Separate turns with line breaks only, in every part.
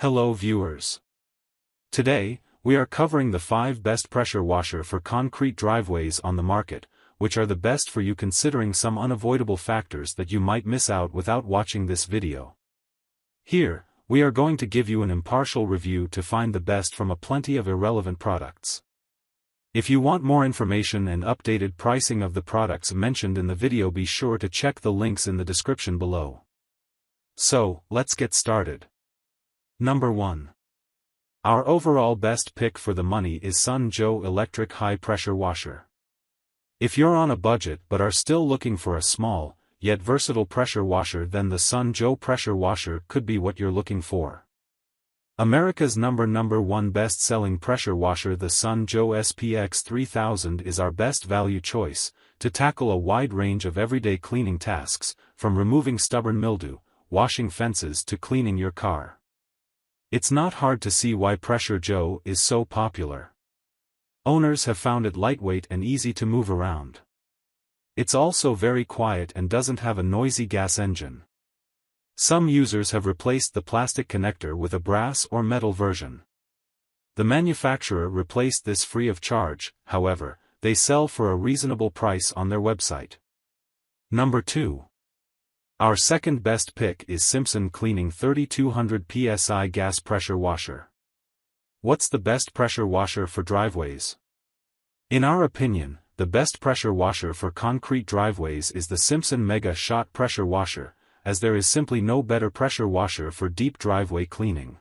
Hello viewers. Today, we are covering the 5 best pressure washer for concrete driveways on the market, which are the best for you considering some unavoidable factors that you might miss out without watching this video. Here, we are going to give you an impartial review to find the best from a plenty of irrelevant products. If you want more information and updated pricing of the products mentioned in the video, be sure to check the links in the description below. So, let's get started. Number 1. Our overall best pick for the money is Sun Joe Electric High Pressure Washer. If you're on a budget but are still looking for a small, yet versatile pressure washer, then the Sun Joe Pressure Washer could be what you're looking for. America's number 1 best-selling pressure washer, the Sun Joe SPX 3000, is our best value choice to tackle a wide range of everyday cleaning tasks, from removing stubborn mildew, washing fences to cleaning your car. It's not hard to see why Pressure Joe is so popular. Owners have found it lightweight and easy to move around. It's also very quiet and doesn't have a noisy gas engine. Some users have replaced the plastic connector with a brass or metal version. The manufacturer replaced this free of charge, however, they sell for a reasonable price on their website. Number 2. Our second best pick is SIMPSON Cleaning 3200 PSI Gas Pressure Washer. What's the best pressure washer for driveways? In our opinion, the best pressure washer for concrete driveways is the SIMPSON MegaShot Pressure Washer, as there is simply no better pressure washer for deep driveway cleaning.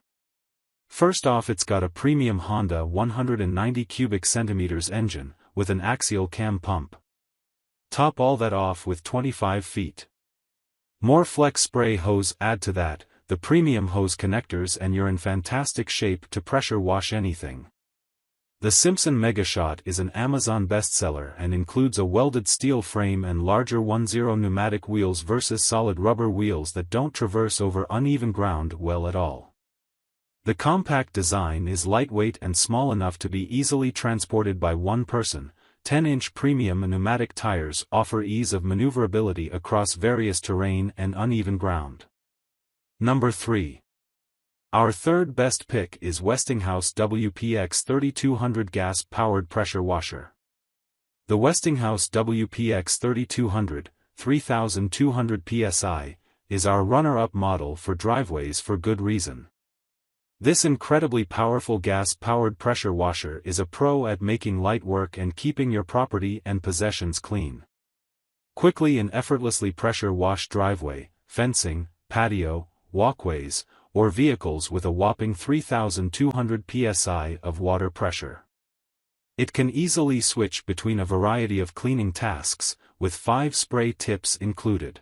First off, it's got a premium Honda 190 cubic centimeters engine, with an axial cam pump. Top all that off with 25 feet. More flex spray hose add to that, the premium hose connectors, and you're in fantastic shape to pressure wash anything. The SIMPSON MegaShot is an Amazon bestseller and includes a welded steel frame and larger 1/0 pneumatic wheels versus solid rubber wheels that don't traverse over uneven ground well at all. The compact design is lightweight and small enough to be easily transported by one person. 10-inch premium pneumatic tires offer ease of maneuverability across various terrain and uneven ground. Number 3. Our third best pick is Westinghouse WPX 3200 Gas-Powered Pressure Washer. The Westinghouse WPX 3200, 3200 PSI, is our runner-up model for driveways for good reason. This incredibly powerful gas-powered pressure washer is a pro at making light work and keeping your property and possessions clean. Quickly and effortlessly pressure wash driveway, fencing, patio, walkways, or vehicles with a whopping 3200 psi of water pressure. It can easily switch between a variety of cleaning tasks, with 5 spray tips included.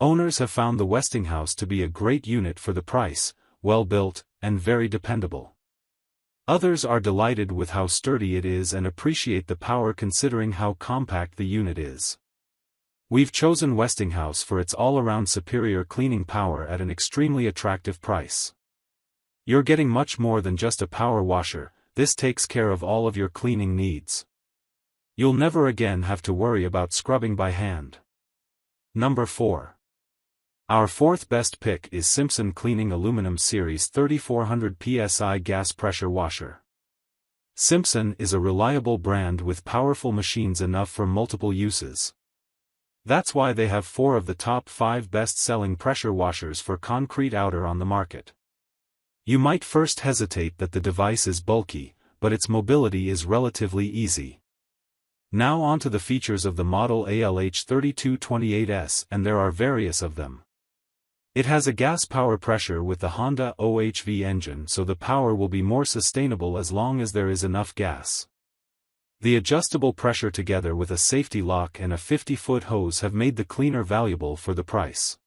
Owners have found the Westinghouse to be a great unit for the price, well-built, and very dependable. Others are delighted with how sturdy it is and appreciate the power considering how compact the unit is. We've chosen Westinghouse for its all-around superior cleaning power at an extremely attractive price. You're getting much more than just a power washer. This takes care of all of your cleaning needs. You'll never again have to worry about scrubbing by hand. Number 4. Our fourth best pick is SIMPSON Cleaning Aluminum Series 3400 PSI Gas Pressure Washer. SIMPSON is a reliable brand with powerful machines enough for multiple uses. That's why they have 4 of the top 5 best-selling pressure washers for concrete outer on the market. You might first hesitate that the device is bulky, but its mobility is relatively easy. Now on to the features of the model ALH3228S, and there are various of them. It has a gas power pressure with the Honda OHV engine, so the power will be more sustainable as long as there is enough gas. The adjustable pressure together with a safety lock and a 50-foot hose have made the cleaner valuable for the price.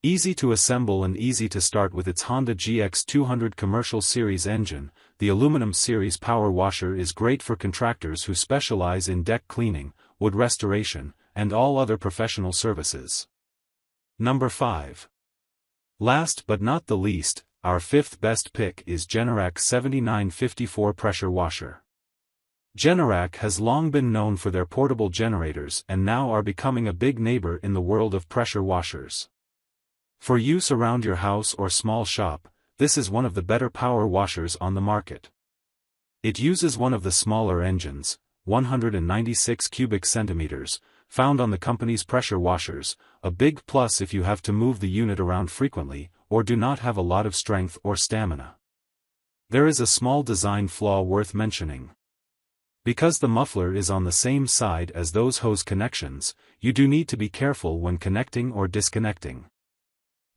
Easy to assemble and easy to start with its Honda GX200 Commercial Series engine, the Aluminum Series Power Washer is great for contractors who specialize in deck cleaning, wood restoration, and all other professional services. Number 5. Last but not the least, our fifth best pick is Generac 7954 Pressure Washer. Generac has long been known for their portable generators and now are becoming a big neighbor in the world of pressure washers. For use around your house or small shop, this is one of the better power washers on the market. It uses one of the smaller engines, 196 cubic centimeters, found on the company's pressure washers, a big plus if you have to move the unit around frequently, or do not have a lot of strength or stamina. There is a small design flaw worth mentioning. Because the muffler is on the same side as those hose connections, you do need to be careful when connecting or disconnecting.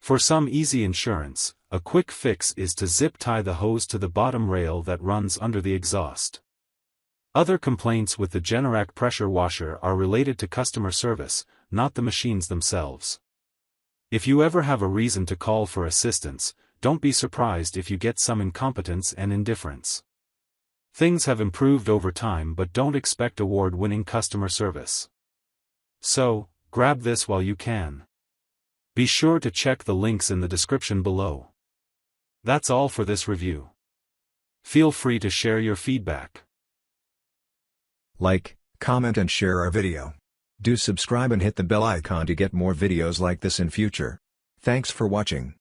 For some easy insurance, a quick fix is to zip tie the hose to the bottom rail that runs under the exhaust. Other complaints with the Generac pressure washer are related to customer service, not the machines themselves. If you ever have a reason to call for assistance, don't be surprised if you get some incompetence and indifference. Things have improved over time, but don't expect award-winning customer service. So, grab this while you can. Be sure to check the links in the description below. That's all for this review. Feel free to share your feedback.
Like, comment and share our video. Do subscribe and hit the bell icon to get more videos like this in future. Thanks for watching.